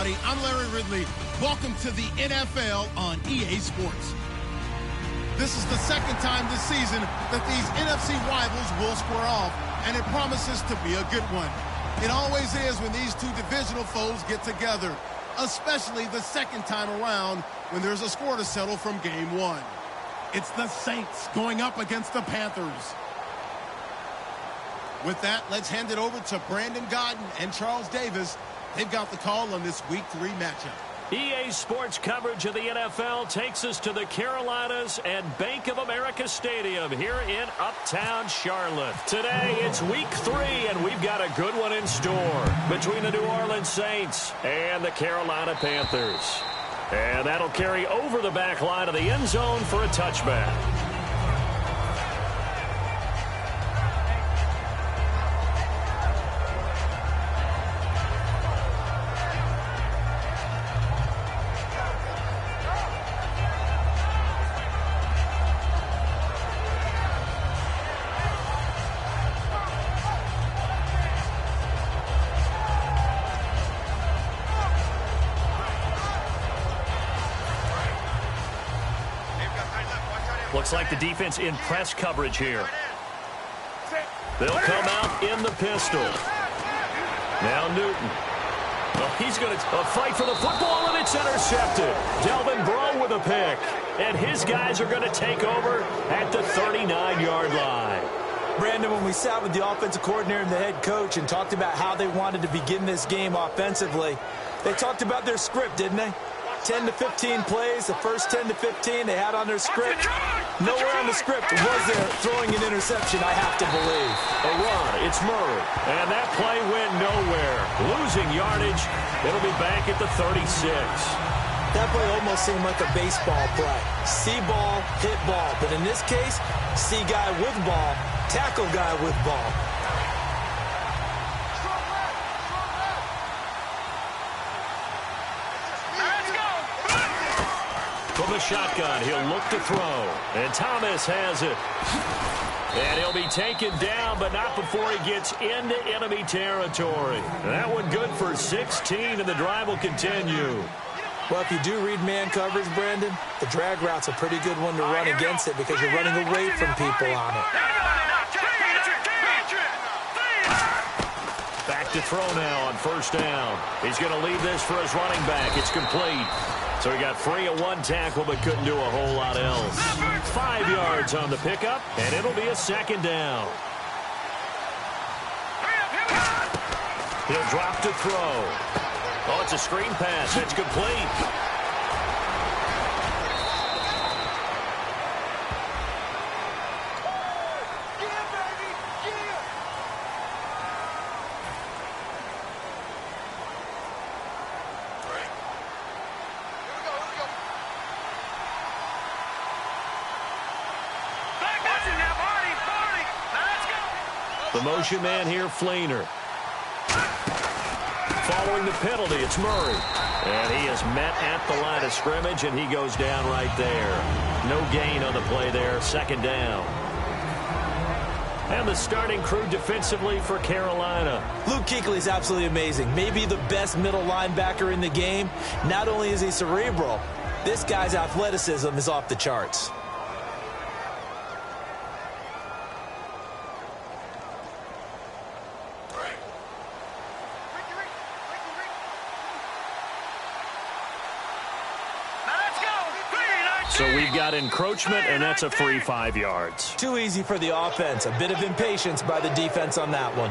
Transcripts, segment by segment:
everybody. I'm Larry Ridley. Welcome to the NFL on EA Sports. This is the second time this season that these NFC rivals will square off, and it promises to be a good one. It always is when these two divisional foes get together, especially the second time around when there's a score to settle from game one. It's the Saints going up against the Panthers. With that, let's hand it over to Brandon Godden and Charles Davis. They've got the call on this Week 3 matchup. EA Sports coverage of the NFL takes us to the Carolinas and Bank of America Stadium here in Uptown Charlotte. Today, it's Week 3, and we've got a good one in store between the New Orleans Saints and the Carolina Panthers. And that'll carry over the back line of the end zone for a touchback. Looks like the defense in press coverage here. They'll come out in the pistol. Now Newton. Well, he's going to fight for the football, and it's intercepted. Delvin Breaux with a pick. And his guys are going to take over at the 39-yard line. Brandon, when we sat with the offensive coordinator and the head coach and talked about how they wanted to begin this game offensively, they talked about their script, didn't they? 10 to 15 plays, the first 10 to 15 they had on their script. Nowhere on the script was there throwing an interception, I have to believe. A run, it's Murray. And that play went nowhere. Losing yardage, it'll be back at the 36. That play almost seemed like a baseball play. See ball, hit ball. But in this case, see guy with ball, tackle guy with ball. From the shotgun, he'll look to throw. And Thomas has it. And he'll be taken down, but not before he gets into enemy territory. That one good for 16, and the drive will continue. Well, if you do read man coverage, Brandon, the drag route's a pretty good one to run against it because you're running away from people on it. Back to throw now on first down. He's going to leave this for his running back. It's complete. So he got free of one tackle, but couldn't do a whole lot else. 5 yards on the pickup, and it'll be a second down. He'll drop to throw. Oh, it's a screen pass. It's complete. The motion man here, Fleener. Following the penalty, it's Murray. And he is met at the line of scrimmage, and he goes down right there. No gain on the play there, second down. And the starting crew defensively for Carolina. Luke Kuechly is absolutely amazing. Maybe the best middle linebacker in the game. Not only is he cerebral, this guy's athleticism is off the charts. So we've got encroachment, and that's a free 5 yards. Too easy for the offense. A bit of impatience by the defense on that one.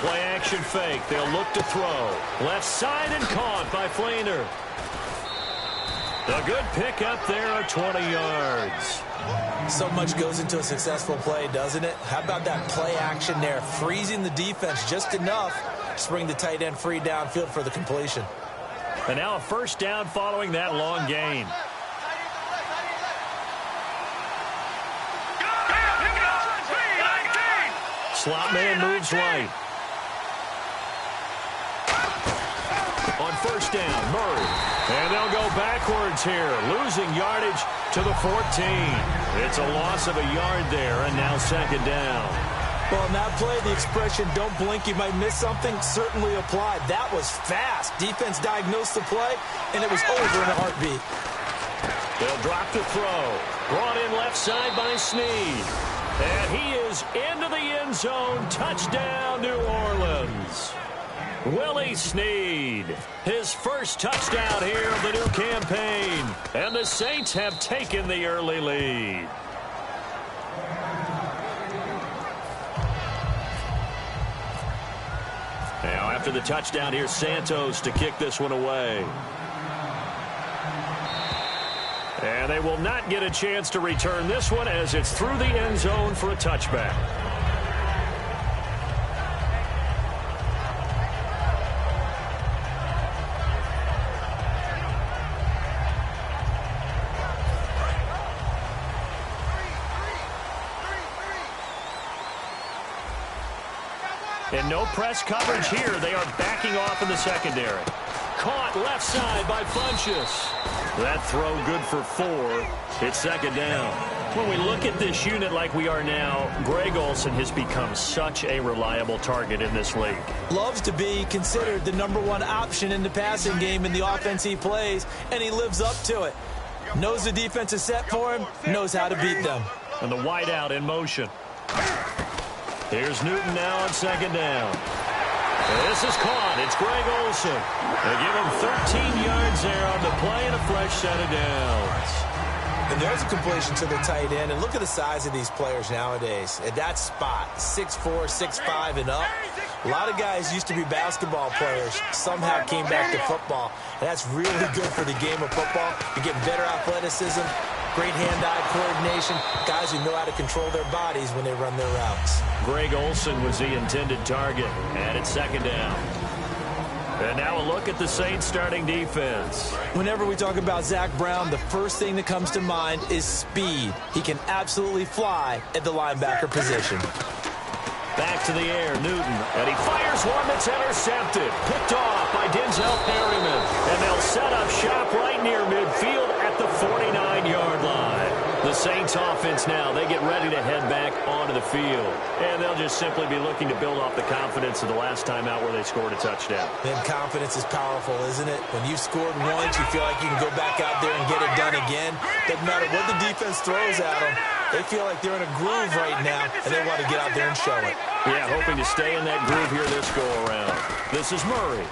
Play-action fake. They'll look to throw. Left side and caught by Fleener. A good pickup there at 20 yards. So much goes into a successful play, doesn't it? How about that play action there? Freezing the defense just enough to bring the tight end free downfield for the completion. And now a first down following that long gain. slot man moves right. On first down, Murray. And they'll go backwards here, losing yardage to the 14. It's a loss of a yard there, and now second down. Well, in that play, the expression, don't blink, you might miss something, certainly applied. That was fast. Defense diagnosed the play, and it was over in a heartbeat. They'll drop the throw. Brought in left side by Snead. And he is into the end zone. Touchdown, New Orleans. Willie Snead, his first touchdown here of the new campaign. And the Saints have taken the early lead. Now, after the touchdown, here's Santos to kick this one away. And they will not get a chance to return this one as it's through the end zone for a touchback. And no press coverage here. They are backing off in the secondary. Caught left side by Funchess. That throw good for 4. It's second down. When we look at this unit like we are now, Greg Olsen has become such a reliable target in this league. Loves to be considered the #1 option in the passing game in the offense he plays, and he lives up to it. Knows the defense is set for him, knows how to beat them. And the wideout in motion. Here's Newton now on second down. This is caught. It's Greg Olsen. They give him 13 yards there on the play and a fresh set of downs. And there's a completion to the tight end. And look at the size of these players nowadays. At that spot, 6'4", 6'5", and up. A lot of guys used to be basketball players. Somehow came back to football. And that's really good for the game of football. You get better athleticism, great hand-eye coordination, guys who know how to control their bodies when they run their routes. Greg Olsen was the intended target, and it's second down. And now a look at the Saints starting defense. Whenever we talk about Zach Brown, the first thing that comes to mind is speed. He can absolutely fly at the linebacker position. Back to the air, Newton, and he fires one that's intercepted. Picked off by Denzel Perryman. And they'll set up shop right near midfield at the 49-yard line. The Saints offense now, they get ready to head back onto the field. And they'll just simply be looking to build off the confidence of the last time out where they scored a touchdown. And confidence is powerful, isn't it? When you've scored once, you feel like you can go back out there and get it done again. Doesn't matter what the defense throws at them. They feel like they're in a groove right now, and they want to get out there and show it. Yeah, hoping to stay in that groove here this go-around. This is Murray.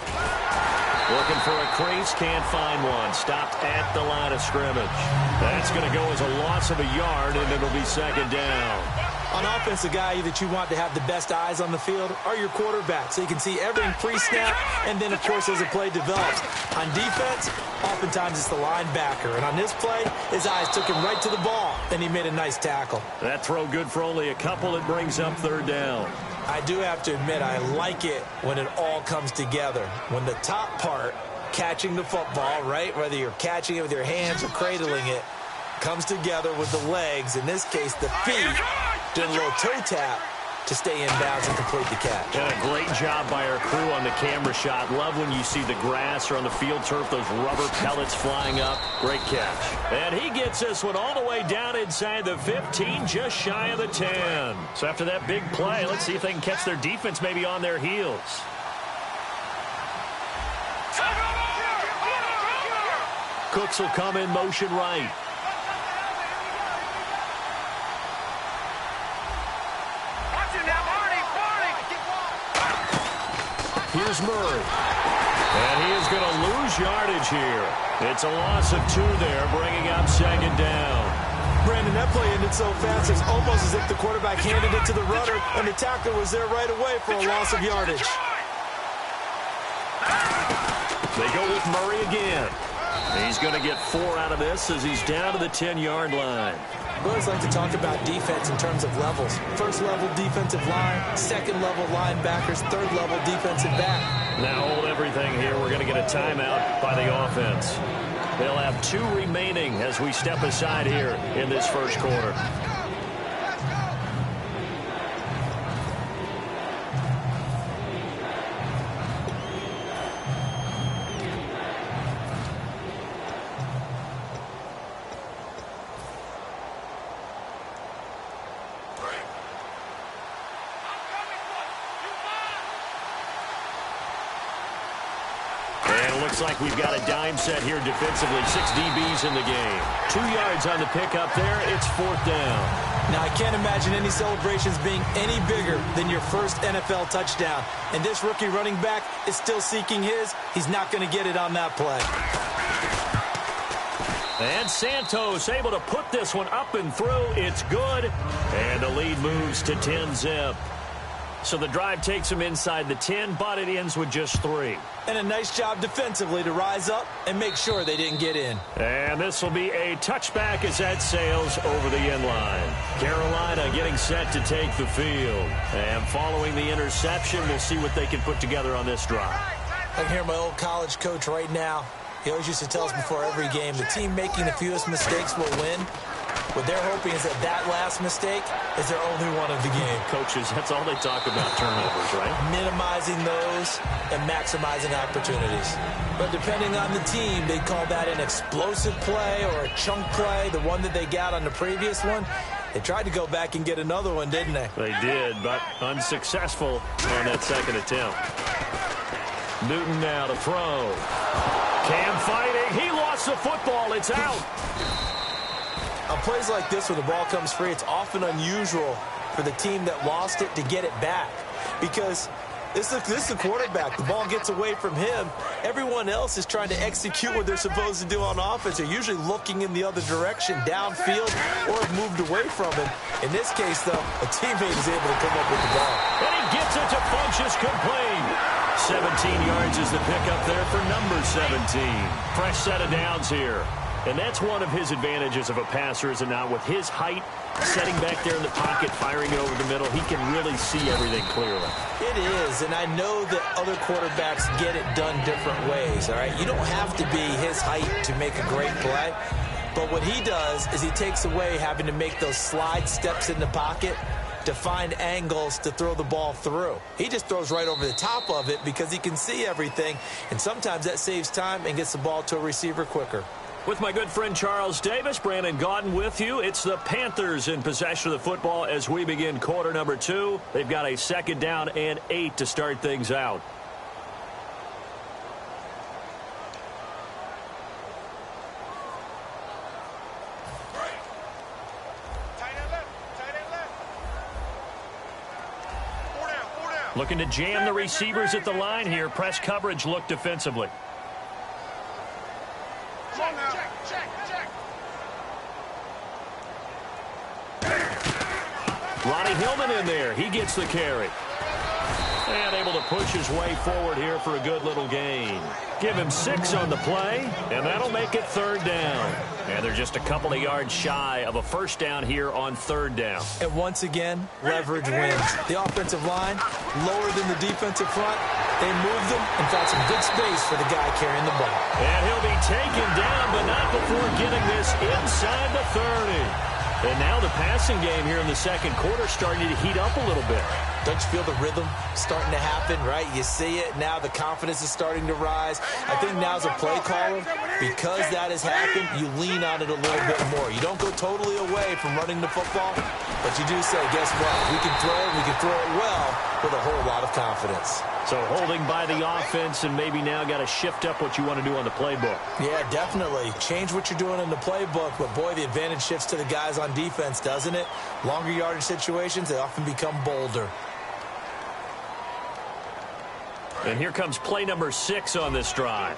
Looking for a crease, can't find one. Stopped at the line of scrimmage. That's going to go as a loss of a yard, and it'll be second down. On offense, the guy that you want to have the best eyes on the field are your quarterbacks, so you can see everything pre-snap, and then, of course, as the play develops. On defense, oftentimes it's the linebacker, and on this play, his eyes took him right to the ball, and he made a nice tackle. That throw good for only a couple. It brings up third down. I do have to admit, I like it when it all comes together. When the top part, catching the football, right, whether you're catching it with your hands or cradling it, comes together with the legs, in this case, the feet, doing a little toe tap to stay in bounds and complete the catch. And a great job by our crew on the camera shot. Love when you see the grass or on the field turf, those rubber pellets flying up. Great catch. And he gets this one all the way down inside the 15, just shy of the 10. So after that big play, let's see if they can catch their defense maybe on their heels. Cooks will come in motion right. Here's Murray. And he is going to lose yardage here. It's a loss of 2 there, bringing up second down. Brandon, that play ended so fast, it's almost as if the quarterback handed it to the runner, and the tackler was there right away for a loss of yardage. They go with Murray again. He's going to get 4 out of this as he's down to the 10-yard line. We always like to talk about defense in terms of levels. First level defensive line, second level linebackers, third level defensive back. Now hold everything here. We're going to get a timeout by the offense. They'll have 2 remaining as we step aside here in this first quarter. looks like we've got a dime set here defensively. 6 DBs in the game. 2 yards on the pickup there. It's 4th down. Now, I can't imagine any celebrations being any bigger than your first NFL touchdown. And this rookie running back is still seeking his. He's not going to get it on that play. And Santos able to put this one up and through. It's good. And the lead moves to 10-zip. So the drive takes him inside the 10, but it ends with just 3. And a nice job defensively to rise up and make sure they didn't get in. And this will be a touchback as that sails over the end line. Carolina getting set to take the field. And following the interception, we'll see what they can put together on this drive. I can hear my old college coach right now. He always used to tell us before every game, the team making the fewest mistakes will win. What they're hoping is that last mistake is their only one of the game. Coaches, that's all they talk about, turnovers, right? Minimizing those and maximizing opportunities. But depending on the team, they call that an explosive play or a chunk play, the one that they got on the previous one. They tried to go back and get another one, didn't they? They did, but unsuccessful on that second attempt. Newton now to throw. Cam fighting. He lost the football. It's out. On plays like this where the ball comes free, it's often unusual for the team that lost it to get it back. Because this is the quarterback. The ball gets away from him. Everyone else is trying to execute what they're supposed to do on offense. They're usually looking in the other direction, downfield, or have moved away from him. In this case, though, a teammate is able to come up with the ball. And he gets it to Funchess complete. 17 yards is the pickup there for number 17. Fresh set of downs here. And that's one of his advantages of a passer, is it not? With his height, setting back there in the pocket, firing it over the middle, he can really see everything clearly. It is, and I know that other quarterbacks get it done different ways, all right? You don't have to be his height to make a great play. But what he does is he takes away having to make those slide steps in the pocket to find angles to throw the ball through. He just throws right over the top of it because he can see everything, and sometimes that saves time and gets the ball to a receiver quicker. With my good friend Charles Davis, Brandon Gaudin with you. It's the Panthers in possession of the football as we begin quarter number 2. They've got a 2nd down and 8 to start things out. Looking to jam the receivers at the line here. Press coverage look defensively. Ronnie Hillman in there. He gets the carry. And able to push his way forward here for a good little gain. Give him 6 on the play, and that'll make it 3rd down. And they're just a couple of yards shy of a 1st down here on 3rd down. And once again, leverage wins. The offensive line, lower than the defensive front. They moved them and found some good space for the guy carrying the ball. And he'll be taken down, but not before getting this inside the 30. And now the passing game here in the 2nd quarter starting to heat up a little bit. Don't you feel the rhythm starting to happen, right? You see it. Now the confidence is starting to rise. I think now as a play caller, because that has happened, you lean on it a little bit more. You don't go totally away from running the football, but you do say, guess what? We can throw it. We can throw it well with a whole lot of confidence. So holding by the offense and maybe now got to shift up what you want to do on the playbook. Yeah, definitely. Change what you're doing in the playbook, but boy, the advantage shifts to the guys on defense, doesn't it? Longer yardage situations, they often become bolder. And here comes play number 6 on this drive.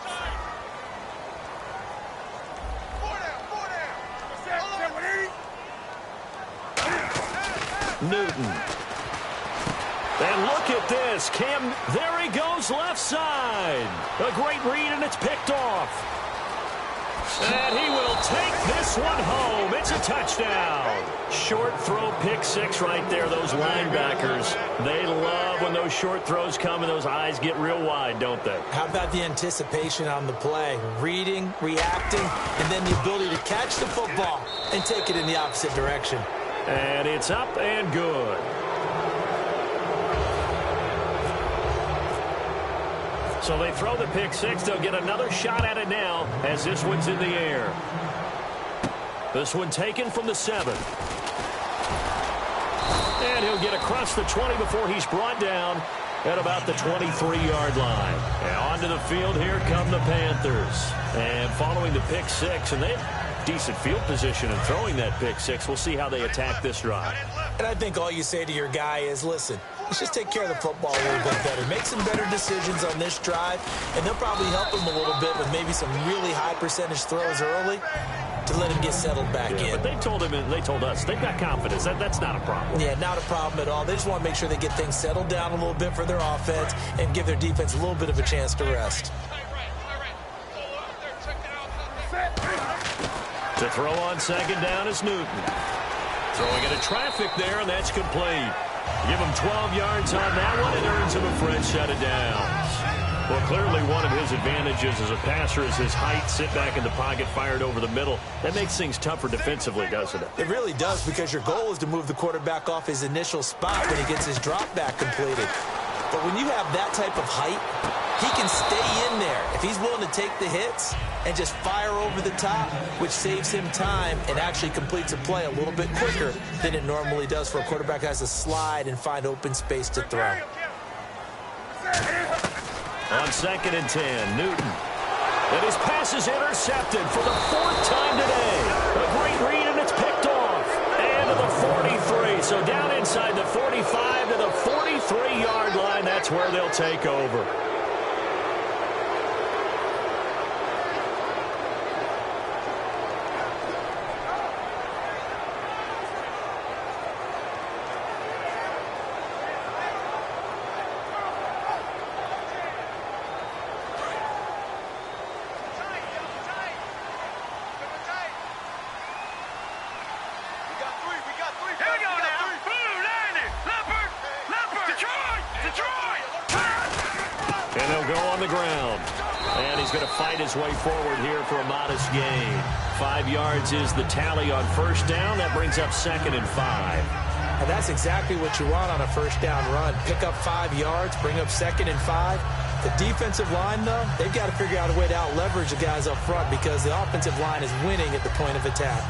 Newton. And look at this. Cam, there he goes left side. A great read, and it's picked off. And he will take this one home. It's a touchdown. Short throw, pick 6 right there. Those linebackers, they love when those short throws come and those eyes get real wide, don't they? How about the anticipation on the play? Reading, reacting, and then the ability to catch the football and take it in the opposite direction. And it's up and good. So they throw the pick 6. They'll get another shot at it now as this one's in the air. This one taken from the 7. And he'll get across the 20 before he's brought down at about the 23-yard line. And onto the field, here come the Panthers. And following the pick six, and they have decent field position in throwing that pick six. We'll see how they attack this drive. And I think all you say to your guy is, listen, let's just take care of the football a little bit better. Make some better decisions on this drive, and they'll probably help him a little bit with maybe some really high percentage throws early to let him get settled back in. But they told him, and they told us, they've got confidence. That's not a problem. Yeah, not a problem at all. They just want to make sure they get things settled down a little bit for their offense and give their defense a little bit of a chance to rest. To throw on second down is Newton. Throwing into traffic there, and that's complete. Give him 12 yards on that one, and earns him a fresh set of downs. Well, clearly one of his advantages as a passer is his height. Sit back in the pocket, fired over the middle. That makes things tougher defensively, doesn't it? It really does, because your goal is to move the quarterback off his initial spot when he gets his drop back completed. But when you have that type of height, he can stay in there if he's willing to take the hits and just fire over the top, which saves him time and actually completes a play a little bit quicker than it normally does for a quarterback who has to slide and find open space to throw. On second and 10, Newton. And his pass is intercepted for the fourth time today. A great read, and it's picked off. And to the 43. So down inside the 45 to the 43-yard line. That's where they'll take over. And they'll go on the ground. And he's going to fight his way forward here for a modest gain. 5 yards is the tally on first down. That brings up second and 5. And that's exactly what you want on a first down run. Pick up 5 yards, bring up second and 5. The defensive line, though, they've got to figure out a way to out-leverage the guys up front because the offensive line is winning at the point of attack.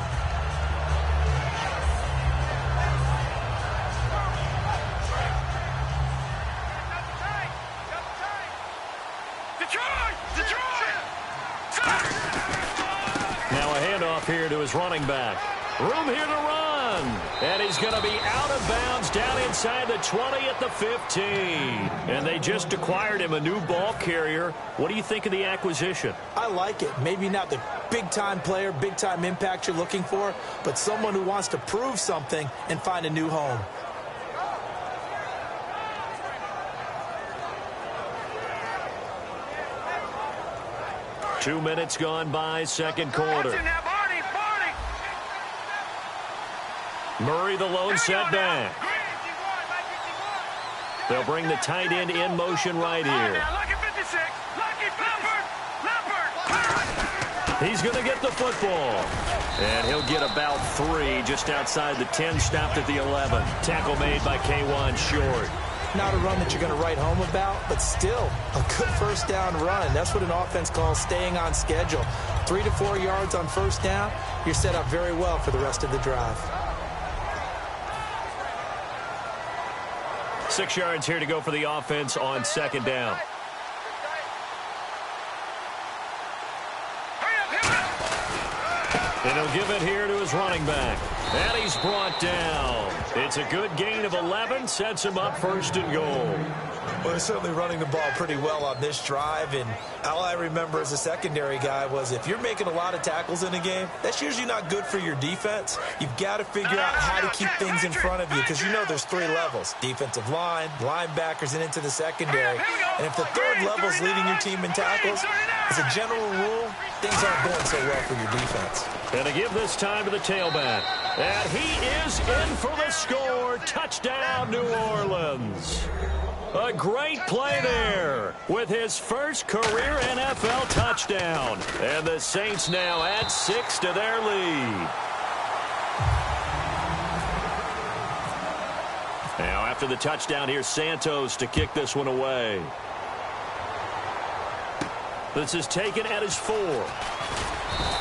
Now a handoff here to his running back. Room here to run. And he's going to be out of bounds down inside the 20 at the 15. And they just acquired him a new ball carrier. What do you think of the acquisition? I like it. Maybe not the big-time player, big-time impact you're looking for, but someone who wants to prove something and find a new home. Two minutes gone by, second quarter. Murray, the lone setback. They'll bring the tight end in motion right here. He's going to get the football. And he'll get about 3 just outside the 10, stopped at the 11. Tackle made by K1 Short. Not a run that you're going to write home about, but still a good first down run. That's what an offense calls staying on schedule. 3 to 4 yards on first down, you're set up very well for the rest of the drive. 6 yards here to go for the offense on second down. And he'll give it here to his running back. And he's brought down. It's a good gain of 11, sets him up first and goal. Well, they're certainly running the ball pretty well on this drive, and all I remember as a secondary guy was if you're making a lot of tackles in a game, that's usually not good for your defense. You've got to figure out how to keep things in front of you because you know there's 3 levels, defensive line, linebackers, and into the secondary. And if the third level is leading your team in tackles, as a general rule, things aren't going so well for your defense. And to give this time to the tailback. And he is in for the score. Touchdown, New Orleans. A great play there with his first career NFL touchdown. And the Saints now add 6 to their lead. Now after the touchdown, here's Santos to kick this one away. This is taken at his 4.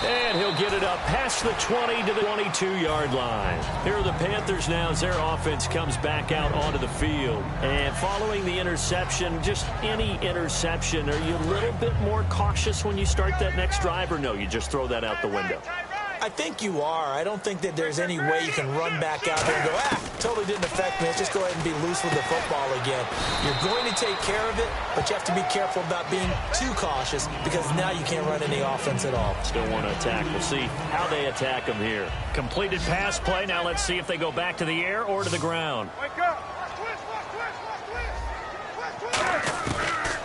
And he'll get it up past the 20 to the 22-yard line. Here are the Panthers now as their offense comes back out onto the field. And following the interception, just any interception, are you a little bit more cautious when you start that next drive, or no, you just throw that out the window? I think you are. I don't think that there's any way you can run back out there and go, totally didn't affect me. Let's just go ahead and be loose with the football again. You're going to take care of it, but you have to be careful about being too cautious because now you can't run any offense at all. Still want to attack. We'll see how they attack them here. Completed pass play. Now let's see if they go back to the air or to the ground.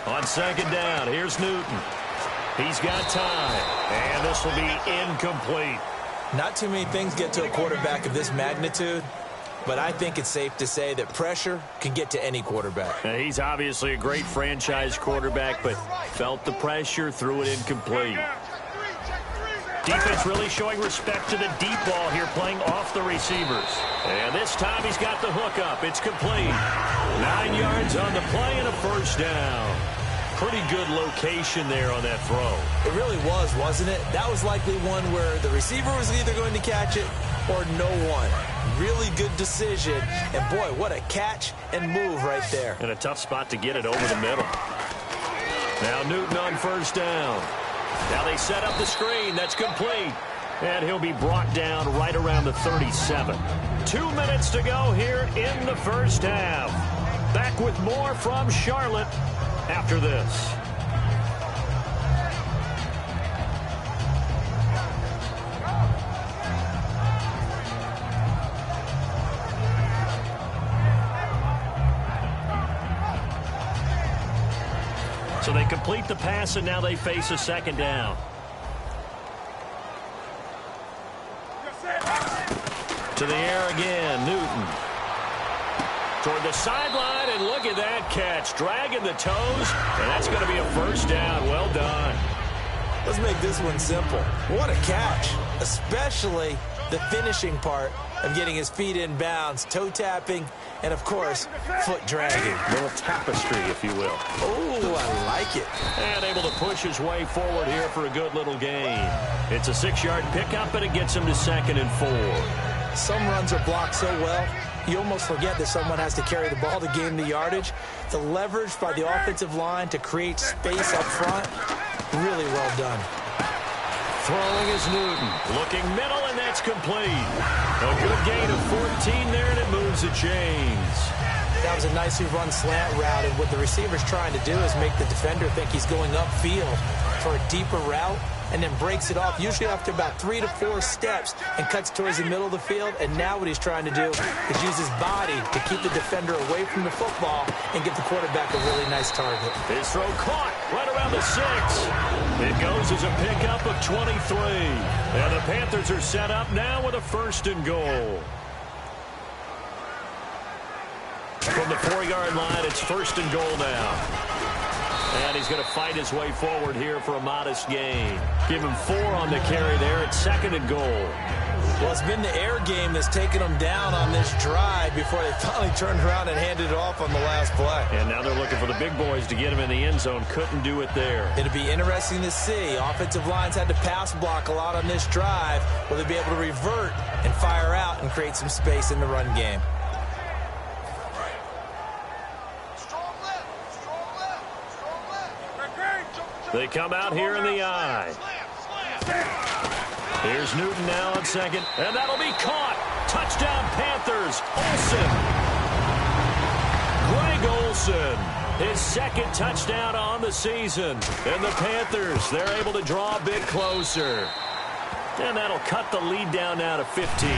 On second down, here's Newton. He's got time, and this will be incomplete. Not too many things get to a quarterback of this magnitude, but I think it's safe to say that pressure can get to any quarterback. Now, he's obviously a great franchise quarterback, but felt the pressure, threw it incomplete. Defense really showing respect to the deep ball here, playing off the receivers. And this time he's got the hook up. It's complete. 9 yards on the play and a first down. Pretty good location there on that throw. It really was, wasn't it? That was likely one where the receiver was either going to catch it or no one. Really good decision. And, boy, what a catch and move right there. And a tough spot to get it over the middle. Now Newton on first down. Now they set up the screen. That's complete. And he'll be brought down right around the 37. 2 minutes to go here in the first half. Back with more from Charlotte after this. So they complete the pass, and now they face a second down. To the air again, Newton. Toward the sideline, and look at that catch. Dragging the toes, and that's going to be a first down. Well done. Let's make this one simple. What a catch, especially the finishing part of getting his feet in bounds, toe tapping, and, of course, foot dragging. A little tapestry, if you will. Oh, I like it. And able to push his way forward here for a good little gain. It's a 6-yard pickup, and it gets him to 2nd and 4. Some runs are blocked so well, you almost forget that someone has to carry the ball to gain the yardage. The leverage by the offensive line to create space up front, really well done. Throwing is Newton. Looking middle, and that's complete. A good gain of 14 there, and it moves the chains. That was a nicely run slant route, and what the receiver's trying to do is make the defender think he's going upfield for a deeper route, and then breaks it off, usually after about 3 to 4 steps, and cuts towards the middle of the field. And now what he's trying to do is use his body to keep the defender away from the football and give the quarterback a really nice target. His throw caught right around the 6. It goes as a pickup of 23. And the Panthers are set up now with a 1st and goal. From the 4-yard line, it's 1st and goal now. And he's going to fight his way forward here for a modest gain. Give him 4 on the carry there. It's 2nd and goal. Well, it's been the air game that's taken them down on this drive before they finally turned around and handed it off on the last play. And now they're looking for the big boys to get him in the end zone. Couldn't do it there. It'll be interesting to see. Offensive lines had to pass block a lot on this drive. Will they be able to revert and fire out and create some space in the run game? They come out here in the eye. Here's Newton now on 2nd, and that'll be caught. Touchdown, Panthers. Olsen. Greg Olsen, his 2nd touchdown on the season. And the Panthers, they're able to draw a bit closer. And that'll cut the lead down now to 15.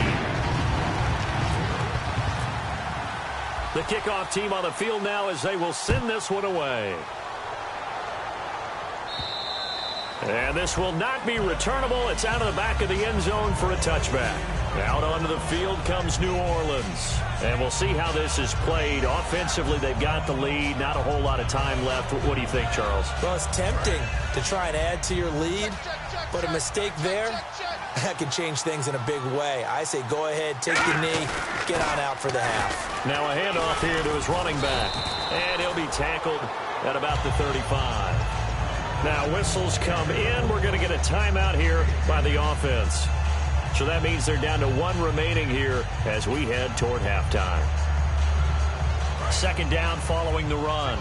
The kickoff team on the field now as they will send this one away. And this will not be returnable. It's out of the back of the end zone for a touchback. Out onto the field comes New Orleans. And we'll see how this is played. Offensively, they've got the lead. Not a whole lot of time left. What do you think, Charles? Well, it's tempting to try and add to your lead, but a mistake there, that could change things in a big way. I say go ahead, take the knee, get on out for the half. Now a handoff here to his running back. And he'll be tackled at about the 35. Now whistles come in. We're going to get a timeout here by the offense. So that means they're down to 1 remaining here as we head toward halftime. Second down following the run.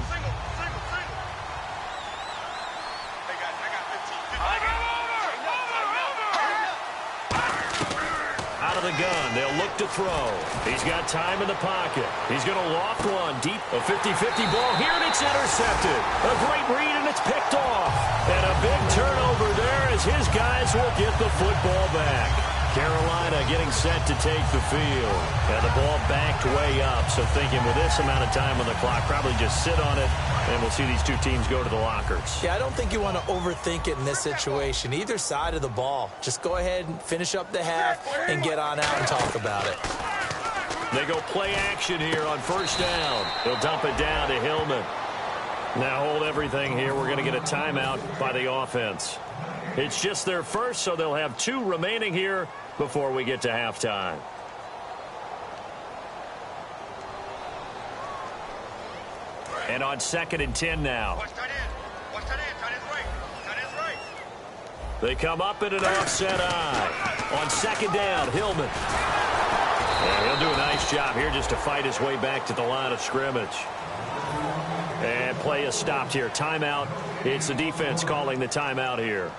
Out of the gun, they'll look to throw. He's got time in the pocket. He's going to loft one deep, a 50-50 ball here, and it's intercepted. A great read, and it's picked off. And a big turnover there as his guys will get the football back. Carolina getting set to take the field. And the ball backed way up, so thinking with this amount of time on the clock, probably just sit on it, and we'll see these two teams go to the lockers. Yeah, I don't think you want to overthink it in this situation. Either side of the ball. Just go ahead and finish up the half and get on out and talk about it. They go play action here on first down. They'll dump it down to Hillman. Now hold everything here. We're going to get a timeout by the offense. It's just their first, so they'll have 2 remaining here before we get to halftime. And on 2nd and 10 now. They come up in an offset eye. On 2nd down, Hillman. And he'll do a nice job here just to fight his way back to the line of scrimmage. And play is stopped here. Timeout. It's the defense calling the timeout here.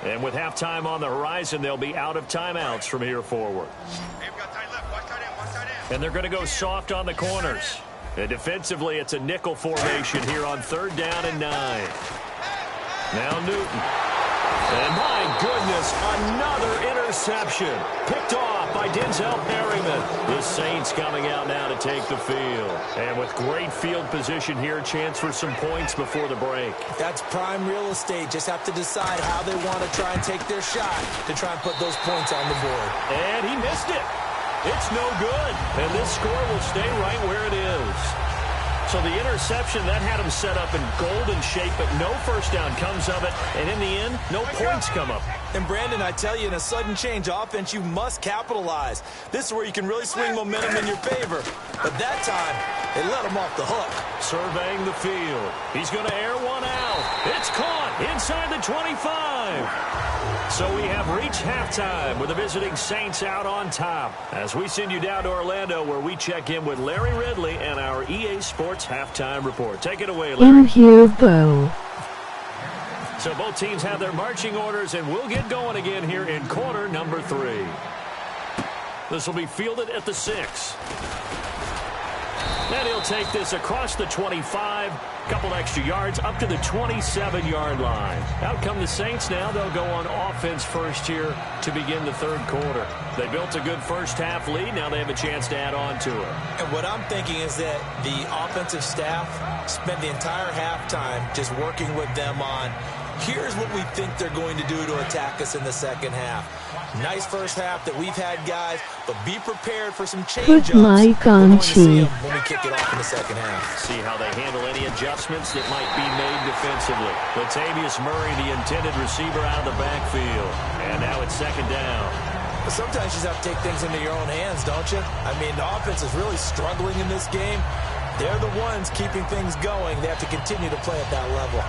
And with halftime on the horizon, they'll be out of timeouts from here forward. And they're going to go soft on the corners. And defensively, it's a nickel formation here on 3rd down and 9. Now Newton. And my goodness, another interception. Picked off by Denzel Perryman. The Saints coming out now to take the field. And with great field position here, chance for some points before the break. That's prime real estate. Just have to decide how they want to try and take their shot to try and put those points on the board. And he missed it. It's no good. And this score will stay right where it is. So the interception, that had him set up in golden shape, but no first down comes of it. And in the end, no points come up. And Brandon, I tell you, in a sudden change offense, you must capitalize. This is where you can really swing momentum in your favor. But that time, they let him off the hook. Surveying the field. He's going to air one out. It's caught inside the 25. So we have reached halftime with the visiting Saints out on top. As we send you down to Orlando, where we check in with Larry Ridley and our EA Sports Halftime Report. Take it away, Larry. In here, Bo. So both teams have their marching orders, and we'll get going again here in quarter number 3. This will be fielded at the 6. And he'll take this across the 25, couple extra yards up to the 27-yard line. Out come the Saints now. They'll go on offense first here to begin the 3rd quarter. They built a good first half lead. Now they have a chance to add on to it. And what I'm thinking is that the offensive staff spent the entire halftime just working with them on, here's what we think they're going to do to attack us in the second half. Nice first half that we've had, guys, but be prepared for some change-ups. Put Mike on Chief. When we kick it off in the second half. See how they handle any adjustments that might be made defensively. Latavius Murray, the intended receiver, out of the backfield. And now it's 2nd down. But sometimes you just have to take things into your own hands, don't you? I mean, the offense is really struggling in this game. They're the ones keeping things going. They have to continue to play at that level.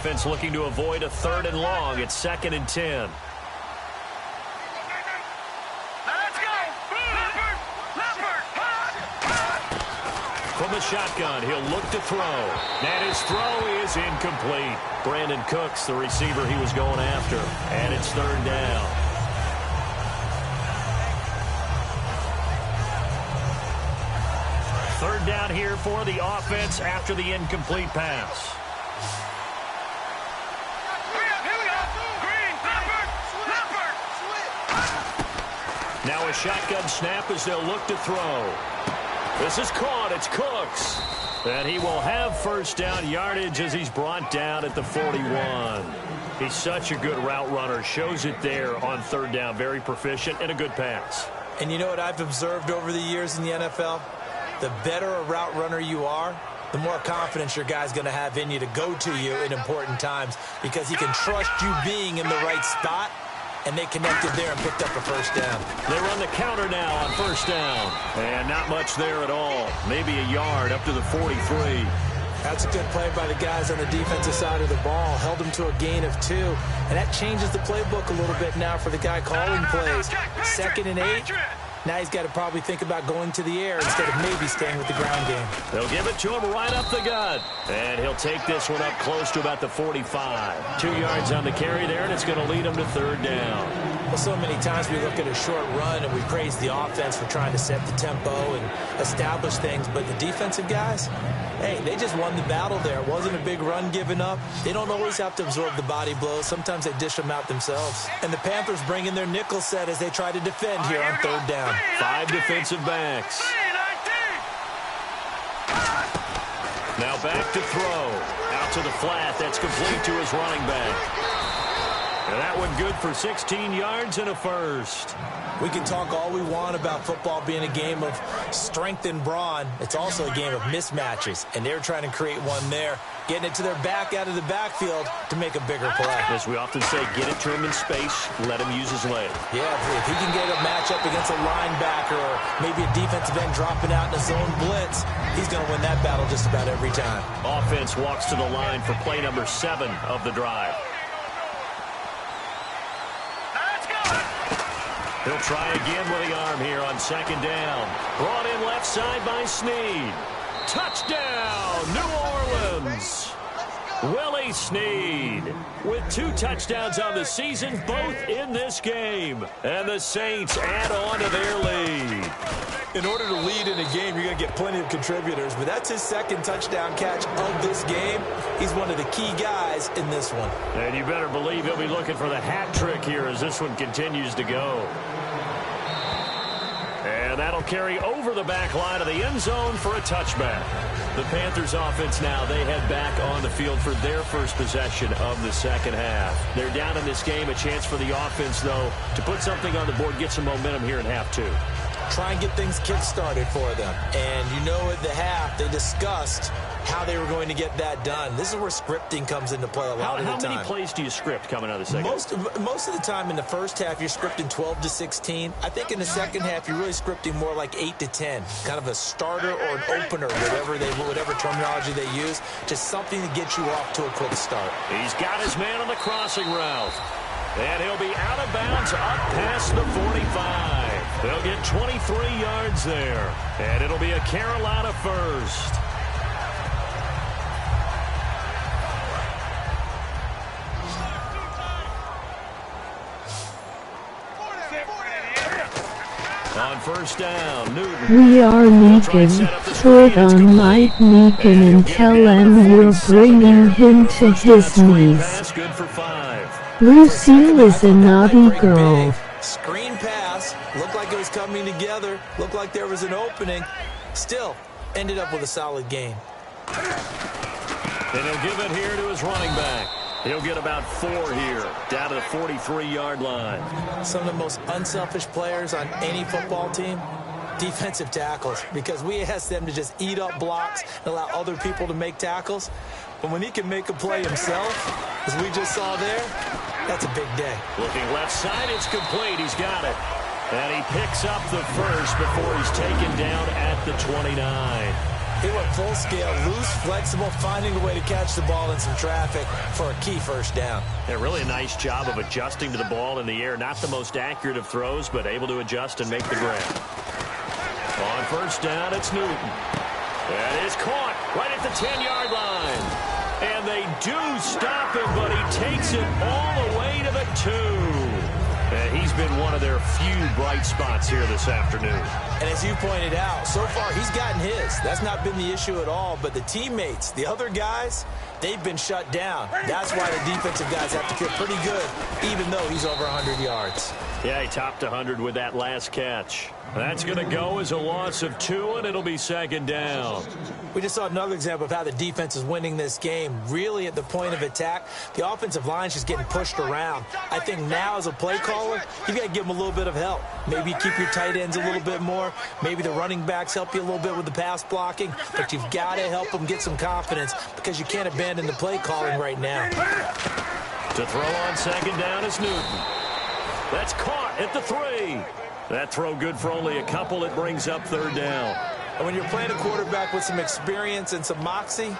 Offense looking to avoid a 3rd and long. It's 2nd and 10. From the shotgun, he'll look to throw. And his throw is incomplete. Brandon Cooks, the receiver he was going after. And it's 3rd down. Third down here for the offense after the incomplete pass. Now a shotgun snap as they'll look to throw. This is caught. It's Cooks. And he will have first down yardage as he's brought down at the 41. He's such a good route runner. Shows it there on 3rd down. Very proficient and a good pass. And you know what I've observed over the years in the NFL? The better a route runner you are, the more confidence your guy's going to have in you to go to you in important times, because he can trust you being in the right spot and they connected there and picked up a first down. They run the counter now on first down. And not much there at all. Maybe a yard up to the 43. That's a good play by the guys on the defensive side of the ball. Held them to a gain of 2. And that changes the playbook a little bit now for the guy calling plays. 2nd and 8. Now he's got to probably think about going to the air instead of maybe staying with the ground game. They'll give it to him right up the gut. And he'll take this one up close to about the 45. 2 yards on the carry there, and it's going to lead him to 3rd down. Well, so many times we look at a short run and we praise the offense for trying to set the tempo and establish things. But the defensive guys, hey, they just won the battle there. It wasn't a big run given up. They don't always have to absorb the body blows. Sometimes they dish them out themselves. And the Panthers bring in their nickel set as they try to defend here on 3rd down. 5 defensive backs. Now back to throw. Out to the flat. That's complete to his running back. And that one good for 16 yards and a first. We can talk all we want about football being a game of strength and brawn. It's also a game of mismatches, and they're trying to create one there, getting it to their back out of the backfield to make a bigger play. As we often say, get it to him in space, let him use his leg. Yeah, if he can get a matchup against a linebacker or maybe a defensive end dropping out in a zone blitz, he's going to win that battle just about every time. Offense walks to the line for play number 7 of the drive. He'll try again with the arm here on 2nd down. Brought in left side by Snead. Touchdown, New Orleans. Willie Snead with 2 touchdowns on the season, both in this game. And the Saints add on to their lead. In order to lead in a game, you're going to get plenty of contributors, but that's his 2nd touchdown catch of this game. He's one of the key guys in this one. And you better believe he'll be looking for the hat trick here as this one continues to go. And that'll carry over the back line of the end zone for a touchback. The Panthers offense now, they head back on the field for their first possession of the 2nd half. They're down in this game. A chance for the offense, though, to put something on the board, get some momentum here in half 2. Try and get things kick-started for them. And you know at the half, they discussed how they were going to get that done. This is where scripting comes into play a lot of the time. How many plays do you script coming out of the second? Most of the time in the first half, you're scripting 12 to 16. I think in the second half, you're really scripting more like 8 to 10. Kind of a starter or an opener, whatever terminology they use. Just something to get you off to a quick start. He's got his man on the crossing route. And he'll be out of bounds up past the 45. They'll get 23 yards there. And it'll be a Carolina first. On first down, Newton. We are Meekin. Put on Mike Meekin and tell him we're bringing him to his knees. Good for 5. Lucille is a naughty girl. Screen pass. Looked like it was coming together. Looked like there was an opening. Still, ended up with a solid game. And he'll give it here to his running back. He'll get about 4 here, down to the 43-yard line. Some of the most unselfish players on any football team, defensive tackles, because we ask them to just eat up blocks and allow other people to make tackles. But when he can make a play himself, as we just saw there, that's a big day. Looking left side, it's complete. He's got it. And he picks up the first before he's taken down at the 29. He went full scale, loose, flexible, finding a way to catch the ball in some traffic for a key first down. Yeah, really a nice job of adjusting to the ball in the air. Not the most accurate of throws, but able to adjust and make the grab. On first down, it's Newton. That is caught right at the 10-yard line. And they do stop him, but he takes it all the way to the 2. And he's been one of their few bright spots here this afternoon. And as you pointed out, so far he's gotten his. That's not been the issue at all. But the teammates, the other guys, they've been shut down. That's why the defensive guys have to feel pretty good, even though he's over 100 yards. Yeah, he topped 100 with that last catch. That's going to go as a loss of 2, and it'll be 2nd down. We just saw another example of how the defense is winning this game. Really at the point of attack, the offensive line is just getting pushed around. I think now as a play caller, you've got to give them a little bit of help. Maybe keep your tight ends a little bit more. Maybe the running backs help you a little bit with the pass blocking. But you've got to help them get some confidence because you can't abandon the play calling right now. To throw on 2nd down is Newton. That's caught at the 3. That throw good for only a couple. It brings up third down. And when you're playing a quarterback with some experience and some moxie,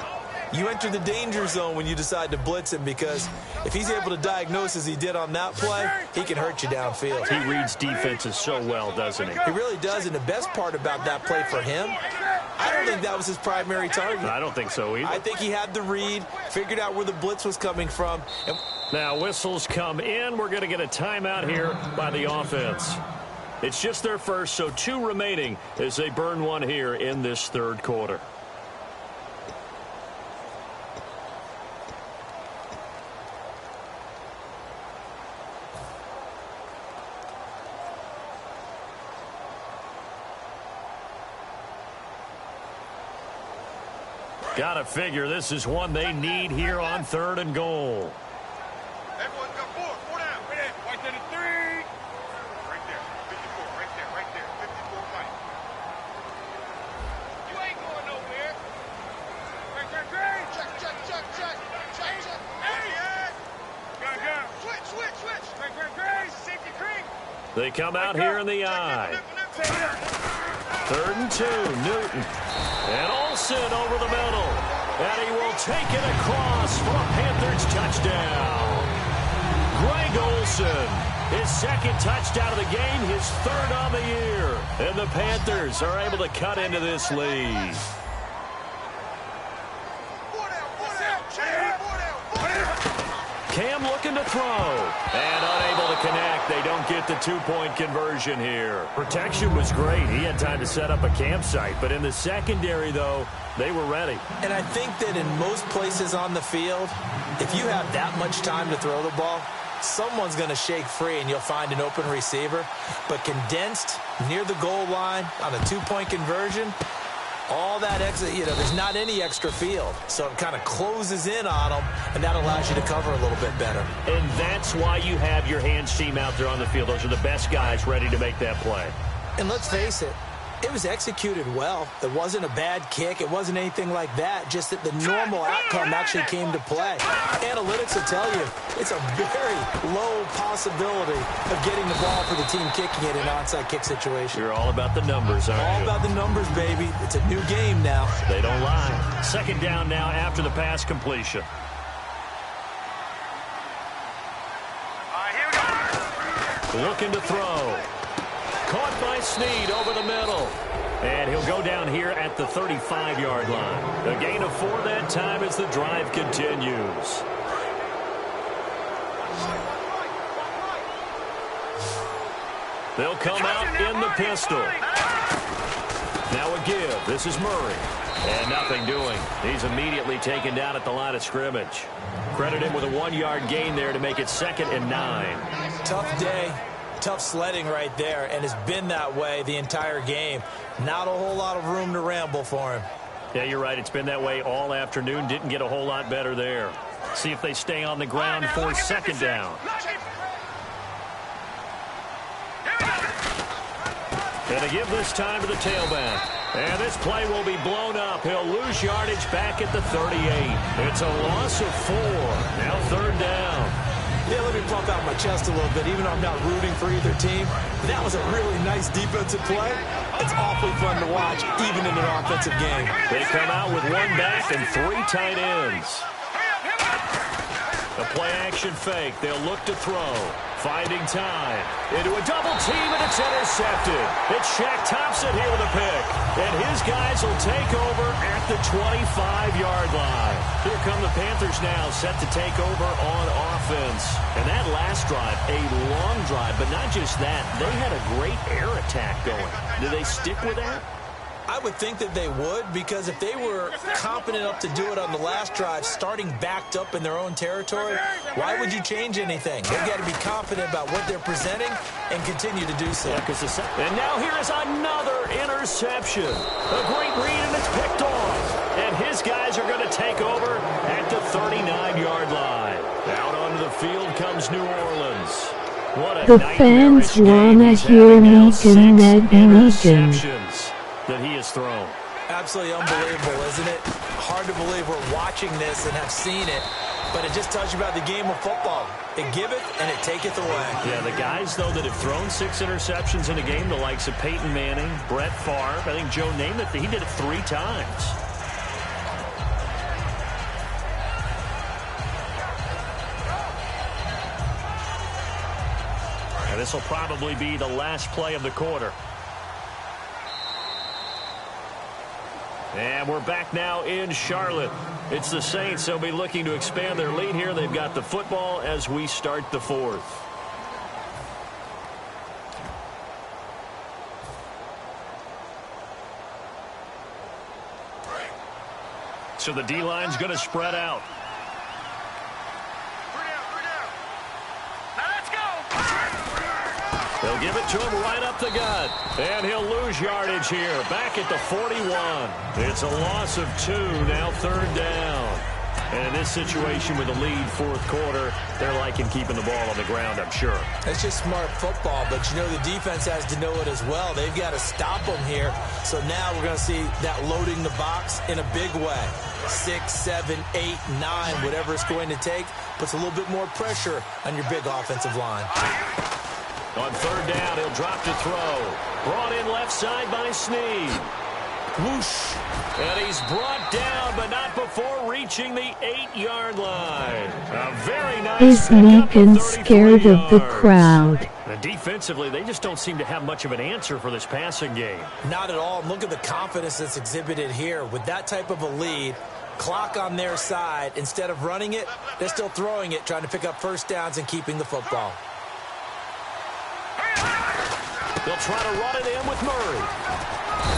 you enter the danger zone when you decide to blitz him, because if he's able to diagnose as he did on that play, he can hurt you downfield. He reads defenses so well, doesn't he? He really does, and the best part about that play for him, I don't think that was his primary target. I don't think so either. I think he had the read, figured out where the blitz was coming from. And now whistles come in. We're going to get a timeout here by the offense. It's just their first, so 2 remaining as they burn one here in this third quarter. Gotta figure this is one they need here on 3rd and goal. Everyone's got 4 down. Right there to 3. Right there. 54. Right there. 54 right. You ain't going nowhere. Great. Check. Hey. Go. Switch. Great. Safety cream. They come out here in the eye. 3rd and 2. Newton. And Olsen over the middle. And he will take it across for a Panthers touchdown. Greg Olsen, his 2nd touchdown of the game, his 3rd on the year. And the Panthers are able to cut into this lead. Cam looking to throw. And unable to connect. They don't get the 2-point conversion here. Protection was great. He had time to set up a campsite. But in the secondary, though, they were ready. And I think that in most places on the field, if you have that much time to throw the ball, someone's going to shake free and you'll find an open receiver. But condensed near the goal line on a 2-point conversion, all that extra, there's not any extra field. So it kind of closes in on them, and that allows you to cover a little bit better. And that's why you have your hands team out there on the field. Those are the best guys ready to make that play. And let's face it, it was executed well. It wasn't a bad kick. It wasn't anything like that. Just that the normal outcome actually came to play. Analytics will tell you it's a very low possibility of getting the ball for the team kicking it in an onside kick situation. You're all about the numbers, aren't you? All about the numbers, baby. It's a new game now. They don't lie. 2nd down now after the pass completion. Looking to throw. Caught by Snead over the middle. And he'll go down here at the 35-yard line. A gain of 4 that time as the drive continues. They'll come out in the pistol. Now a give. This is Murray. And nothing doing. He's immediately taken down at the line of scrimmage. Credit him with a 1-yard gain there to make it 2nd and 9. Tough day. Tough sledding right there, and it's been that way the entire game. Not a whole lot of room to ramble for him. Yeah, you're right. It's been that way all afternoon. Didn't get a whole lot better there. See if they stay on the ground for 2nd down. And to give this time to the tailback. And this play will be blown up. He'll lose yardage back at the 38. It's a loss of 4. Now 3rd down. Yeah, let me pump out my chest a little bit, even though I'm not rooting for either team. That was a really nice defensive play. It's awfully fun to watch, even in an offensive game. They come out with 1 back and 3 tight ends. A play-action fake. They'll look to throw. Finding time. Into a double team, and it's intercepted. It's Shaq Thompson here with a pick. And his guys will take over at the 25-yard line. Here come the Panthers now, set to take over on offense. And that last drive, a long drive, but not just that. They had a great air attack going. Do they stick with that? I would think that they would, because if they were competent enough to do it on the last drive, starting backed up in their own territory, why would you change anything? They've got to be confident about what they're presenting and continue to do so. And now here is another interception. A great read, and it's picked off. And his guys are going to take over at the 39-yard line. Out onto the field comes New Orleans. What a the fans wanna hear me connect interceptions that he has thrown. Absolutely unbelievable, isn't it? Hard to believe we're watching this and have seen it. But it just tells you about the game of football. It giveth and it taketh away. Yeah, the guys, though, that have thrown 6 interceptions in a game, the likes of Peyton Manning, Brett Favre, I think Joe Namath, he did it 3 times. And this will probably be the last play of the quarter. And we're back now in Charlotte. It's the Saints. They'll be looking to expand their lead here. They've got the football as we start the 4th. So the D-line's going to spread out. They'll give it to him right up the gut. And he'll lose yardage here. Back at the 41. It's a loss of 2. Now 3rd down. And in this situation with the lead 4th quarter, they're liking keeping the ball on the ground, I'm sure. It's just smart football, but you know the defense has to know it as well. They've got to stop them here. So now we're going to see that loading the box in a big way. 6, 7, 8, 9, whatever it's going to take, puts a little bit more pressure on your big offensive line. On 3rd down, he'll drop to throw. Brought in left side by Snead. Whoosh. And he's brought down, but not before reaching the 8-yard line. A very nice Is Lincoln scared of the crowd? And defensively, they just don't seem to have much of an answer for this passing game. Not at all. Look at the confidence that's exhibited here. With that type of a lead, clock on their side, instead of running it, they're still throwing it, trying to pick up 1st downs and keeping the football. They'll try to run it in with Murray.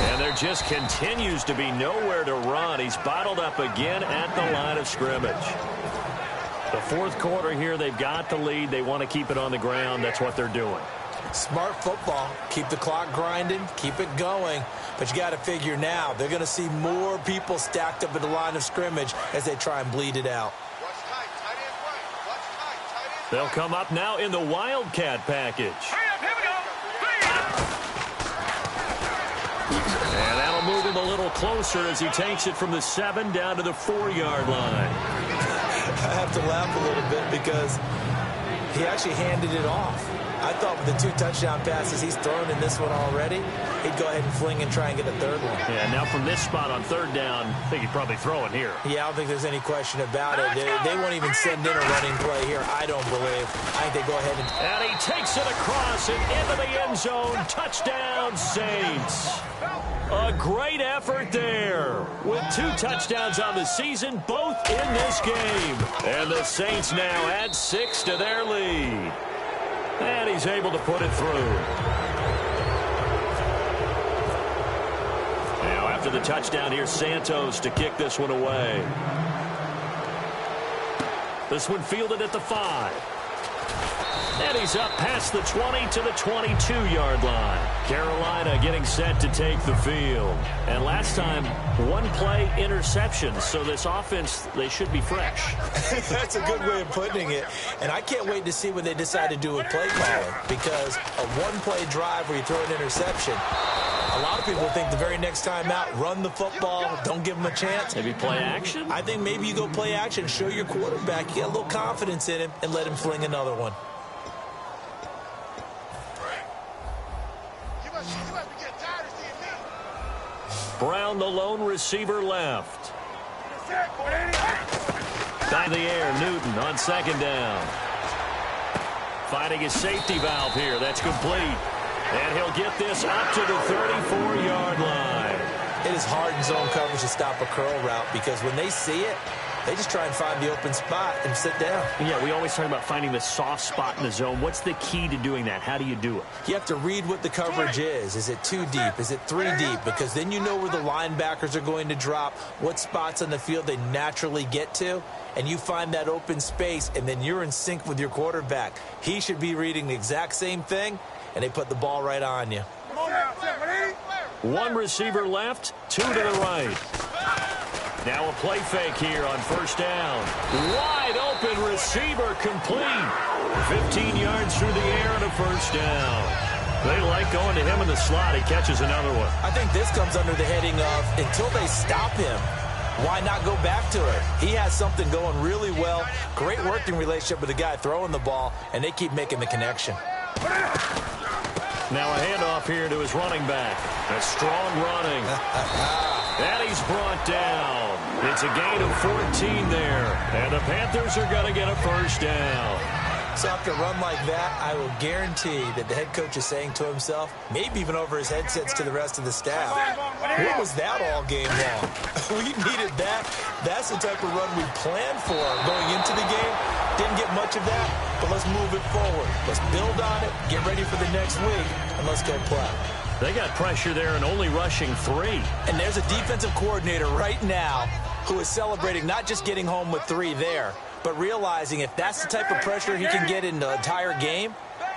And there just continues to be nowhere to run. He's bottled up again at the line of scrimmage. The 4th quarter here, they've got the lead. They want to keep it on the ground. That's what they're doing. Smart football. Keep the clock grinding. Keep it going. But you got to figure now, they're going to see more people stacked up at the line of scrimmage as they try and bleed it out. They'll come up now in the Wildcat package. And that'll move him a little closer as he takes it from the 7 down to the 4-yard line. I have to laugh a little bit because he actually handed it off. I thought with the 2 touchdown passes he's thrown in this one already, he'd go ahead and fling and try and get a 3rd one. Yeah, now from this spot on 3rd down, I think he'd probably throw it here. Yeah, I don't think there's any question about it. They won't even send in a running play here, I don't believe. I think they go ahead and... And he takes it across and into the end zone. Touchdown, Saints. A great effort there. With 2 touchdowns on the season, both in this game. And the Saints now add 6 to their lead. And he's able to put it through. Now after the touchdown, here's Santos to kick this one away. This one fielded at the 5. And he's up past the 20 to the 22-yard line. Carolina getting set to take the field. And last time, 1-play interception. So this offense, they should be fresh. That's a good way of putting it. And I can't wait to see what they decide to do with play calling. Because a 1-play drive where you throw an interception, a lot of people think the very next time out, run the football, don't give them a chance. Maybe play action? I think maybe you go play action, show your quarterback, you get a little confidence in him, and let him fling another one. Brown, the lone receiver, left. Down the air, Newton on 2nd down. Finding his safety valve here. That's complete. And he'll get this up to the 34-yard line. It is hard in zone coverage to stop a curl route because when they see it, they just try and find the open spot and sit down. Yeah, we always talk about finding the soft spot in the zone. What's the key to doing that? How do you do it? You have to read what the coverage is. Is it 2 deep? Is it 3 deep? Because then you know where the linebackers are going to drop, what spots on the field they naturally get to, and you find that open space, and then you're in sync with your quarterback. He should be reading the exact same thing, and they put the ball right on you. 1 receiver left, 2 to the right. Now a play fake here on 1st down. Wide open receiver complete. 15 yards through the air and a 1st down. They like going to him in the slot. He catches another one. I think this comes under the heading of until they stop him, why not go back to it? He has something going really well. Great working relationship with the guy throwing the ball, and they keep making the connection. Now a handoff here to his running back. A strong running. And he's brought down. It's a gain of 14 there. And the Panthers are going to get a first down. So after a run like that, I will guarantee that the head coach is saying to himself, maybe even over his headsets to the rest of the staff, what was that all game long? We needed that. That's the type of run we planned for going into the game. Didn't get much of that, but let's move it forward. Let's build on it, get ready for the next week, and let's go play. They got pressure there and only rushing 3. And there's a defensive coordinator right now who is celebrating not just getting home with 3 there, but realizing if that's the type of pressure he can get in the entire game,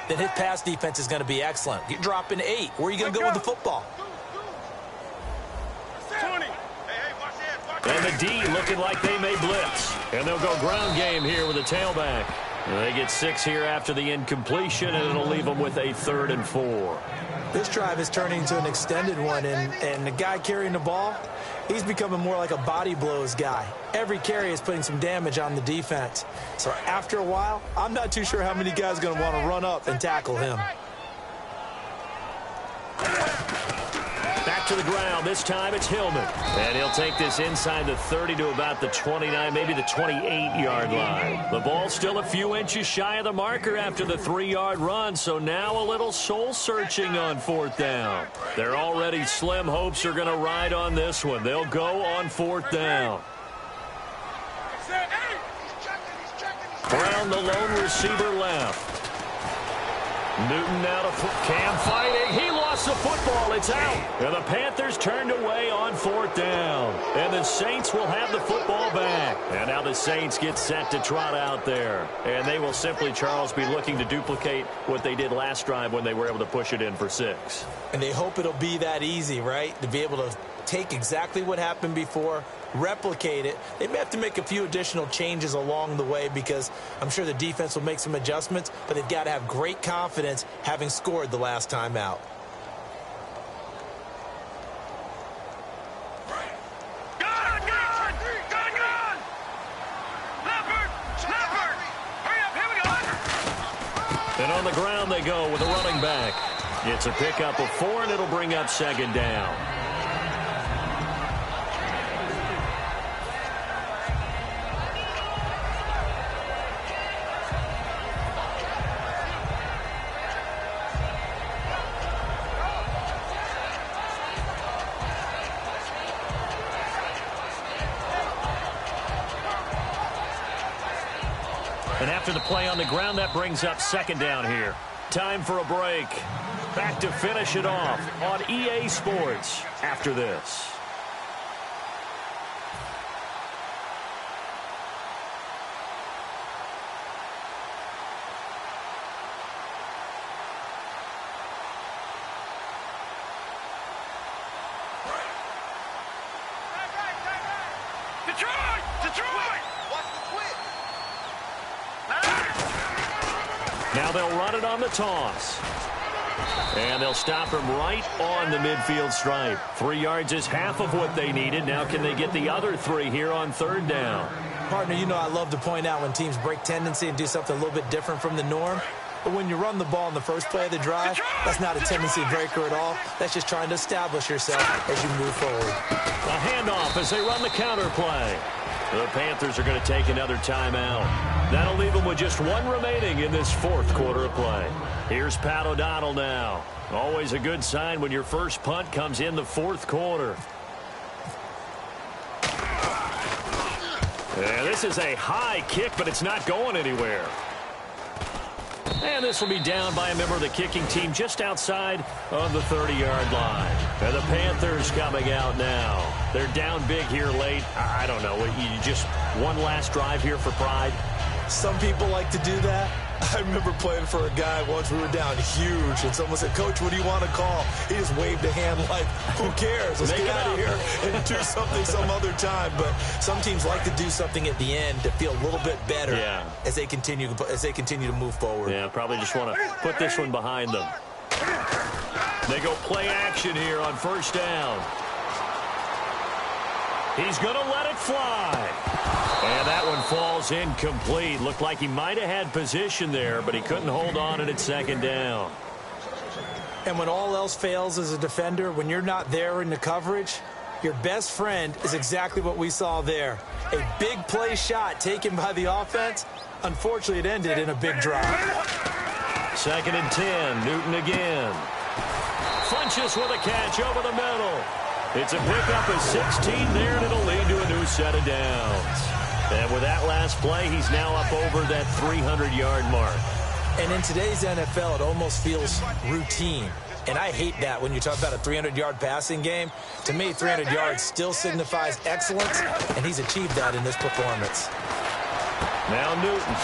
then his pass defense is going to be excellent. You're dropping 8. Where are you going to go with the football? 20. And the D looking like they may blitz. And they'll go ground game here with a tailback. And they get 6 here after the incompletion, and it'll leave them with a 3rd and 4. This drive is turning into an extended one, and the guy carrying the ball, he's becoming more like a body blows guy. Every carry is putting some damage on the defense. So after a while, I'm not too sure how many guys are going to want to run up and tackle him. Back to the ground. This time it's Hillman. And he'll take this inside the 30 to about the 29, maybe the 28-yard line. The ball's still a few inches shy of the marker after the 3-yard run, so now a little soul-searching on 4th down. Their already slim hopes are going to ride on this one. They'll go on 4th down. Brown, the lone receiver, left. Newton now to Cam fighting. He lost the football. It's out. And the Panthers turned away on 4th down. And the Saints will have the football back. And now the Saints get set to trot out there. And they will simply, Charles, be looking to duplicate what they did last drive when they were able to push it in for 6. And they hope it'll be that easy, right? To be able to take exactly what happened before, replicate it. They may have to make a few additional changes along the way because I'm sure the defense will make some adjustments, but they've got to have great confidence having scored the last time out. And on the ground they go with a running back. It's a pickup of 4, and it'll bring up 2nd down. And after the play on the ground, that brings up 2nd down here. Time for a break. Back to finish it off on EA Sports after this. Now they'll run it on the toss. And they'll stop him right on the midfield stripe. 3 yards is half of what they needed. Now can they get the other 3 here on 3rd down? Partner, you know I love to point out when teams break tendency and do something a little bit different from the norm. But when you run the ball in the first play of the drive, that's not a tendency breaker at all. That's just trying to establish yourself as you move forward. A handoff as they run the counter play. The Panthers are going to take another timeout. That'll leave them with just 1 remaining in this 4th quarter of play. Here's Pat O'Donnell now. Always a good sign when your first punt comes in the 4th quarter. And this is a high kick, but it's not going anywhere. And this will be down by a member of the kicking team just outside of the 30-yard line. And the Panthers coming out now. They're down big here late. I don't know. You just one last drive here for pride? Some people like to do that. I remember playing for a guy once. We were down huge, and someone said, "Coach, what do you want to call?" He just waved a hand like, "Who cares? Let's get out of here and do something some other time." But some teams like to do something at the end to feel a little bit better as they continue to move forward. Yeah, probably just want to put this one behind them. They go play action here on 1st down. He's going to let it fly. And that one falls incomplete. Looked like he might have had position there, but he couldn't hold on at second down. And when all else fails as a defender, when you're not there in the coverage, your best friend is exactly what we saw there. A big play shot taken by the offense. Unfortunately, it ended in a big drop. 2nd and 10. Newton again. Funches with a catch over the middle. It's a pickup of 16 there, and it'll lead to a new set of downs. And with that last play, he's now up over that 300-yard mark. And in today's NFL, it almost feels routine. And I hate that when you talk about a 300-yard passing game. To me, 300 yards still signifies excellence, and he's achieved that in this performance. Now Newton.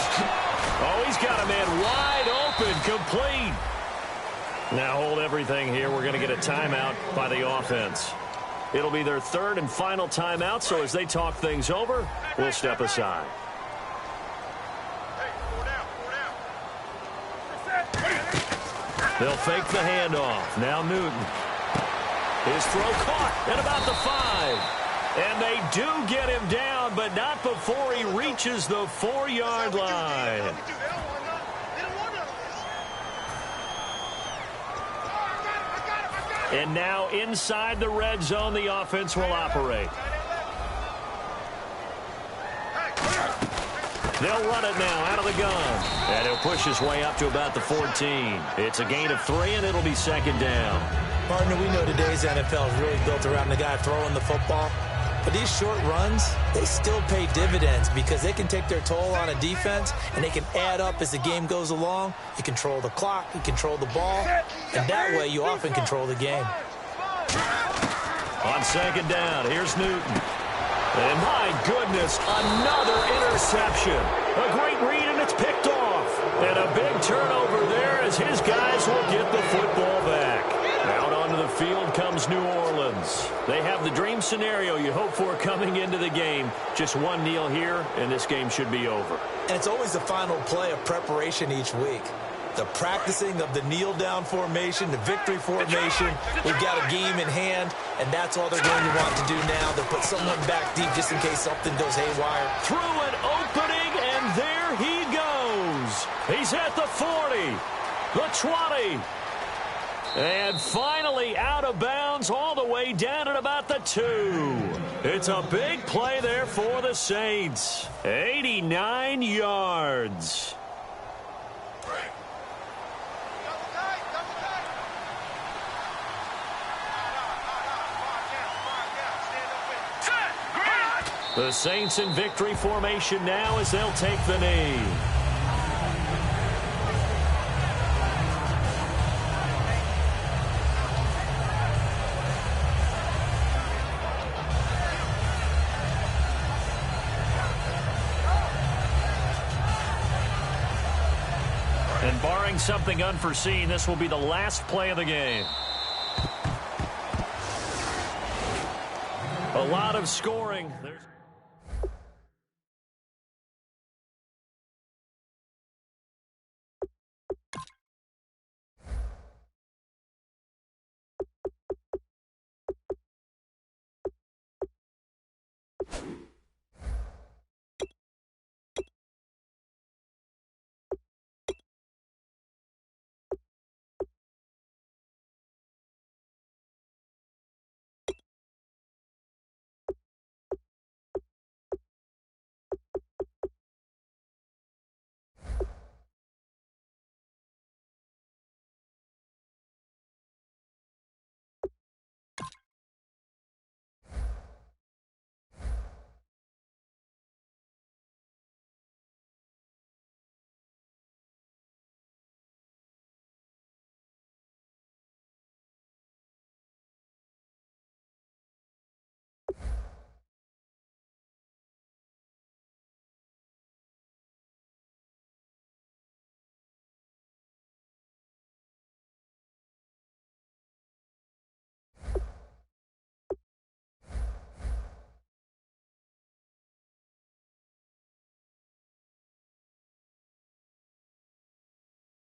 Oh, he's got a man wide open, complete. Now hold everything here. We're going to get a timeout by the offense. It'll be their 3rd and final timeout, so as they talk things over, we'll step aside. They'll fake the handoff. Now Newton. His throw caught at about the 5. And they do get him down, but not before he reaches the 4-yard line. And now inside the red zone, the offense will operate. They'll run it now out of the gun. And he'll push his way up to about the 14. It's a gain of 3, and it'll be 2nd down. Partner, we know today's NFL is really built around the guy throwing the football. But these short runs, they still pay dividends because they can take their toll on a defense, and they can add up as the game goes along. You control the clock, you control the ball, and that way you often control the game. On 2nd down, here's Newton. And my goodness, another interception. A great read, and it's picked off. And a big turnover there as his guys will get the football back. Out onto the field comes New Orleans. They have the dream scenario you hope for coming into the game. Just one kneel here, and this game should be over. And it's always the final play of preparation each week. The practicing of the kneel-down formation, the victory formation. We've got a game in hand, and that's all they're going to want to do now. They'll put someone back deep just in case something goes haywire. Through an opening, and there he goes. He's at the 40, the 20. And finally out of bounds all the way down at about the 2. It's a big play there for the Saints. 89 yards. The Saints in victory formation now as they'll take the knee. And barring something unforeseen, this will be the last play of the game. A lot of scoring.